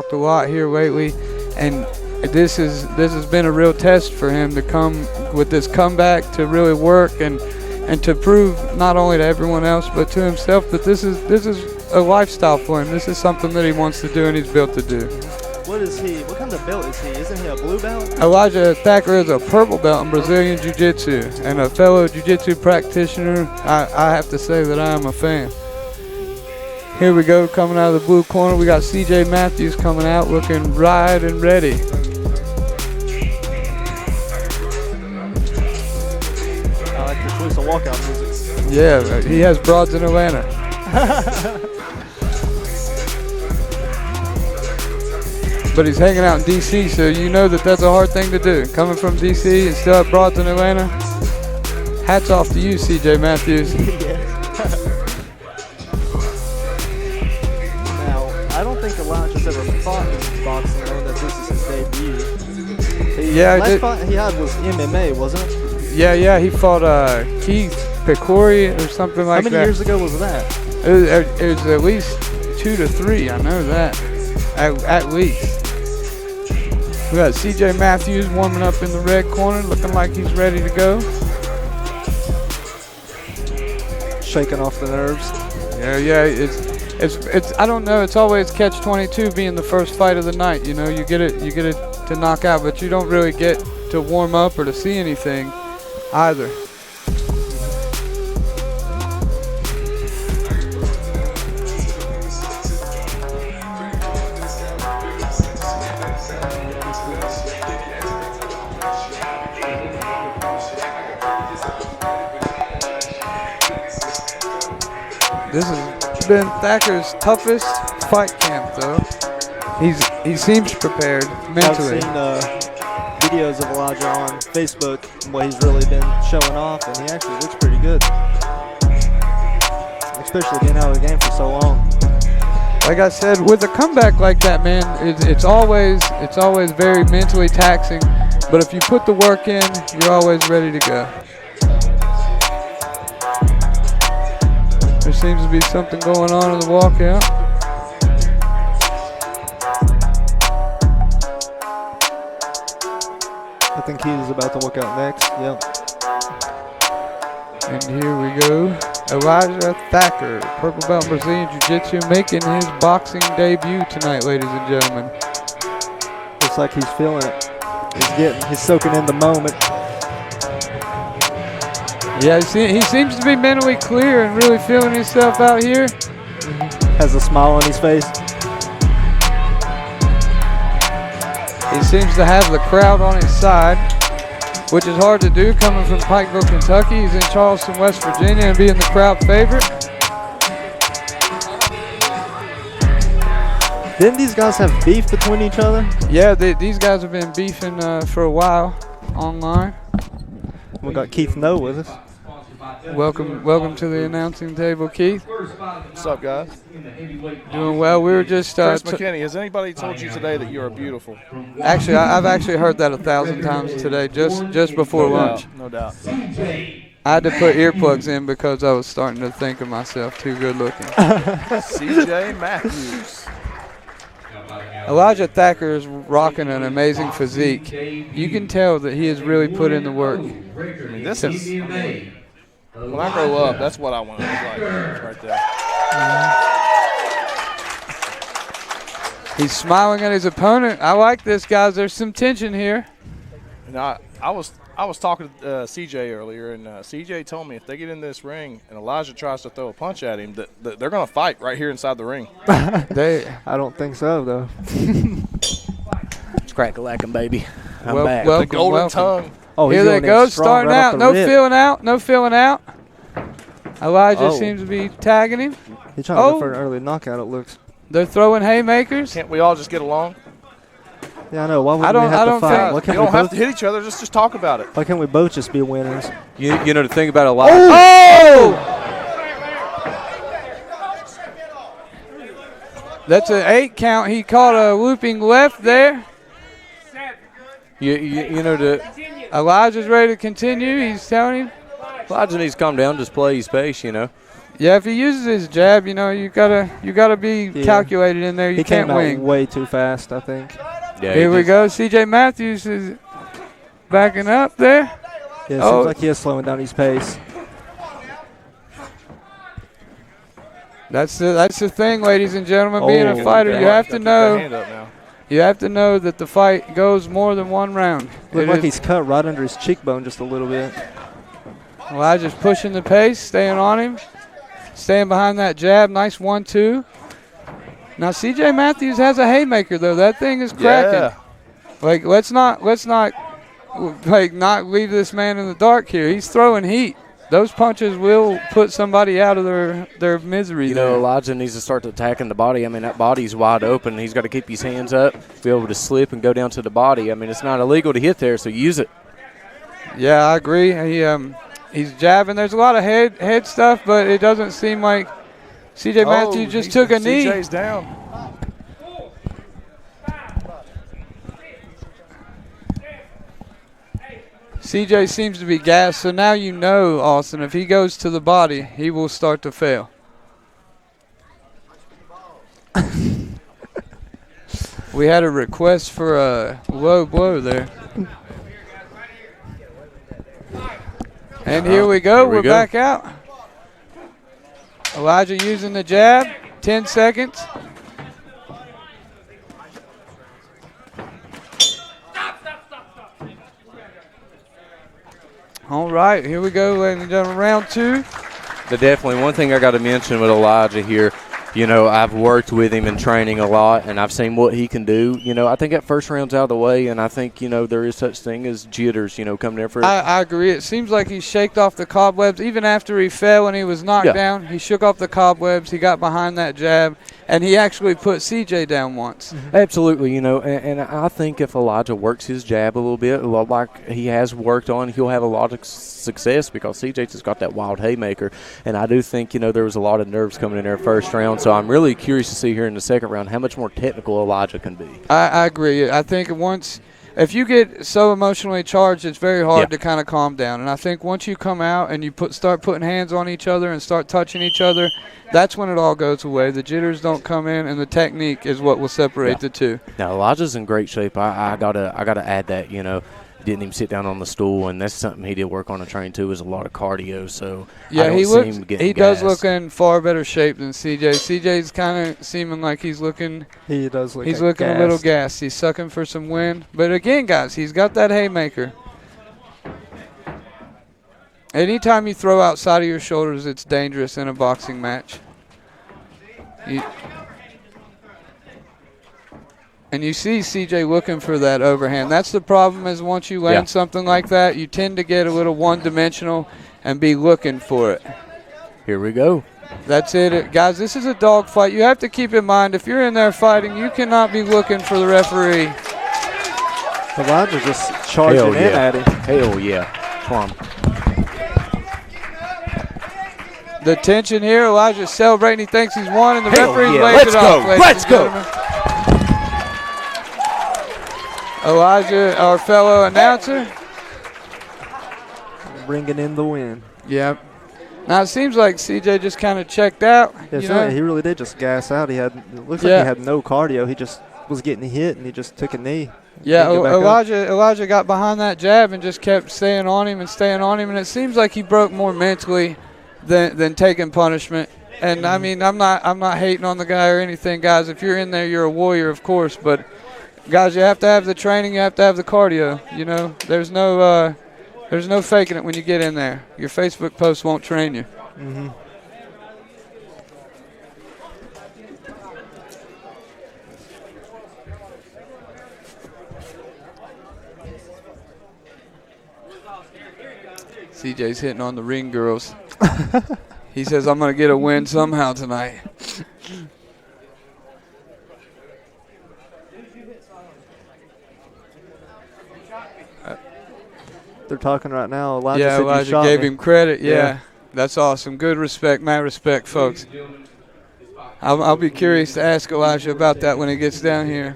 talked a lot here lately, and this has been a real test for him to come with this comeback, to really work and to prove not only to everyone else but to himself that this is a lifestyle for him. This is something that he wants to do and he's built to do. What is he? What kind of belt is he? Isn't he a blue belt? Elijah Thacker is a purple belt in Brazilian Jiu-Jitsu, and a fellow Jiu-Jitsu practitioner. I have to say that I am a fan. Here we go, coming out of the blue corner, we got CJ Matthews coming out looking right and ready. I like your choice of walkout music. Yeah, he has broads in Atlanta. But he's hanging out in D.C., so you know that that's a hard thing to do. Coming from D.C. and still have broads in Atlanta, hats off to you, C.J. Matthews. Now, I don't think Elijah's ever fought in boxing, knowing that this is his debut. Last fight he had was MMA, wasn't it? Yeah, he fought Keith Pikeville or something like that. How many years ago was that? It was at least 2 to 3, I know that, at least. We got CJ Matthews warming up in the red corner, looking like he's ready to go. Shaking off the nerves. Yeah, it's I don't know, it's always catch-22 being the first fight of the night. You know, you get it to knock out, but you don't really get to warm up or to see anything either. This has been Thacker's toughest fight camp, though. He seems prepared mentally. I've seen videos of Elijah on Facebook and what he's really been showing off, and he actually looks pretty good. Especially being out of the game for so long. Like I said, with a comeback like that, man, it's always very mentally taxing. But if you put the work in, you're always ready to go. There seems to be something going on in the walkout. I think he's about to walk out next. Yep. And here we go. Elijah Thacker, purple belt in Brazilian Jiu-Jitsu, making his boxing debut tonight, ladies and gentlemen. Looks like he's feeling it. He's soaking in the moment. Yeah, he seems to be mentally clear and really feeling himself out here. Has a smile on his face. He seems to have the crowd on his side, which is hard to do coming from Pikeville, Kentucky. He's in Charleston, West Virginia, and being the crowd favorite. Didn't these guys have beef between each other? Yeah, these guys have been beefing for a while online. We got Keith No with us. Welcome to the announcing table, Keith. What's up, guys? Doing well. We were just Chris McKinney, has anybody told you today that you are beautiful? Actually, I've actually heard that 1,000 times today, just before lunch. No doubt. I had to put earplugs in because I was starting to think of myself too good looking. CJ Matthews. Elijah Thacker is rocking an amazing physique. You can tell that he has really put in the work. I mean, this is, when I grow up, that's what I want to look like right there. He's smiling at his opponent. I like this, guys. There's some tension here. And I was talking to CJ earlier, and CJ told me if they get in this ring and Elijah tries to throw a punch at him, that they're going to fight right here inside the ring. I don't think so, though. It's crack-a-lackin', baby. I'm back. The golden tongue. Oh, here they go, starting out. No feeling out. Elijah seems to be tagging him. He's trying to go for an early knockout, it looks. They're throwing haymakers. Can't we all just get along? Yeah, I know. Why would we have to fight? You don't have to hit each other. Just talk about it. Why can't we both just be winners? You know, the thing about Elijah. That's an 8 count. He caught a looping left there. You know, Elijah's ready to continue. He's telling him. Elijah needs to calm down, just play his pace, you know. Yeah, if he uses his jab, you gotta be calculated in there. You can't wing. He came out way too fast, I think. Yeah, Here we go. C.J. Matthews is backing up there. Yeah, it seems like he is slowing down his pace. That's the thing, ladies and gentlemen. Being a fighter, you have to know. You have to know that the fight goes more than one round. Looks like he's cut right under his cheekbone just a little bit. Elijah's pushing the pace, staying on him, staying behind that jab. Nice 1-2. Now C.J. Matthews has a haymaker though. That thing is cracking. Yeah. Like let's not not leave this man in the dark here. He's throwing heat. Those punches will put somebody out of their misery. You know, Elijah needs to start attacking the body. I mean, that body's wide open. He's got to keep his hands up, be able to slip and go down to the body. I mean, it's not illegal to hit there, so use it. Yeah, I agree. He's jabbing. There's a lot of head stuff, but it doesn't seem like C.J. Matthews just took a knee. CJ's down. CJ seems to be gassed, so now you know, Austin, if he goes to the body, he will start to fail. We had a request for a low blow there. And here we go. We're back out. Elijah using the jab. 10 seconds. All right, here we go, ladies and gentlemen, round 2. But definitely one thing I got to mention with Elijah here, you know, I've worked with him in training a lot, and I've seen what he can do. You know, I think that first round's out of the way, and I think, you know, there is such thing as jitters, you know, coming there for it. I agree. It seems like he shaked off the cobwebs. Even after he fell and he was knocked down, he shook off the cobwebs. He got behind that jab, and he actually put CJ down once. Mm-hmm. Absolutely, you know, and I think if Elijah works his jab a little bit, a lot like he has worked on, he'll have a lot of success because CJ's just got that wild haymaker. And I do think, you know, there was a lot of nerves coming in there first round, so I'm really curious to see here in the second round how much more technical Elijah can be. I agree. I think if you get so emotionally charged, it's very hard to kind of calm down. And I think once you come out and you start putting hands on each other and start touching each other, that's when it all goes away. The jitters don't come in, and the technique is what will separate the two. Now Elijah's in great shape. I gotta add that, you know. Didn't even sit down on the stool, and that's something he did work on a train too. Is a lot of cardio. So yeah, he does look in far better shape than CJ. CJ's kind of seeming like he's looking. He does look. He's looking a little gassed. He's sucking for some wind. But again, guys, he's got that haymaker. Anytime you throw outside of your shoulders, it's dangerous in a boxing match. And you see CJ looking for that overhand. That's the problem, is once you land something like that, you tend to get a little one-dimensional and be looking for it. Here we go. That's it. Guys, this is a dog fight. You have to keep in mind, if you're in there fighting, you cannot be looking for the referee. Elijah just charging in at him. Hell yeah. Come on. The tension here, Elijah's celebrating. He thinks he's won, and the referee's laid it off. Let's go. Elijah, our fellow announcer, bringing in the win. Yep. Now it seems like CJ just kind of checked out. Yeah, he really did just gas out. It looks like he had no cardio. He just was getting hit, and he just took a knee. Yeah, Elijah got behind that jab and just kept staying on him, and it seems like he broke more mentally than taking punishment. And I mean, I'm not hating on the guy or anything, guys. If you're in there, you're a warrior, of course, but. Guys, you have to have the training. You have to have the cardio. You know, there's no faking it when you get in there. Your Facebook post won't train you. Mm-hmm. CJ's hitting on the ring girls. He says, "I'm gonna get a win somehow tonight." They're talking right now. Elijah gave him credit. Yeah, that's awesome. Good respect, mad respect, folks. I'll be curious to ask Elijah about that when he gets down here.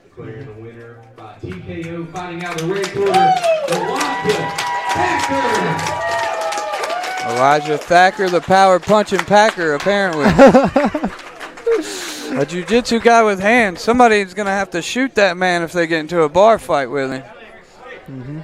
Declaring the winner by TKO, fighting out of the red corner, Elijah Thacker. Elijah Thacker, the power punching Packer, apparently. A jiu-jitsu guy with hands. Somebody's going to have to shoot that man if they get into a bar fight with him. Mm-hmm.